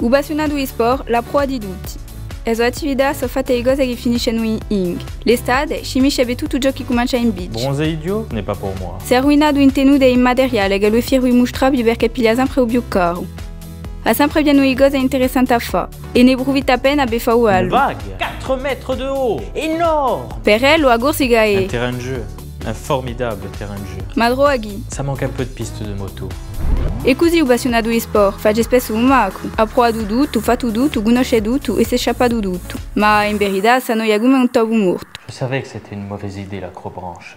O bassionado e-sport, la proa di tutti. Le sue attività sono fatte di cose che finiscono in ing. L'estate, scimisce per tutto ciò che comincia in beach. Bronzer idiot n'est pas pour moi. Si è arruinato in tenuta immateriale che lui fiero mostrabile perché piglia sempre più caro. Ha sempre bien di cose interessanti a fare e ne profita appena per fare Une algo. vague 4 mètres de haut. Énorme. Per lui, la corsica Un è terrain de jeu. Un formidable terrain de jeu. madroaghi. Ça manque un peu de piste de moto. E così o bassionato e-sport fa spesso un maco. Ha provato tutto, fa tutto, conosce tutto e si è scappato tutto. Ma in verità sa noi come un topo morto. Je savais que c'était une mauvaise idée, l'acrobranche.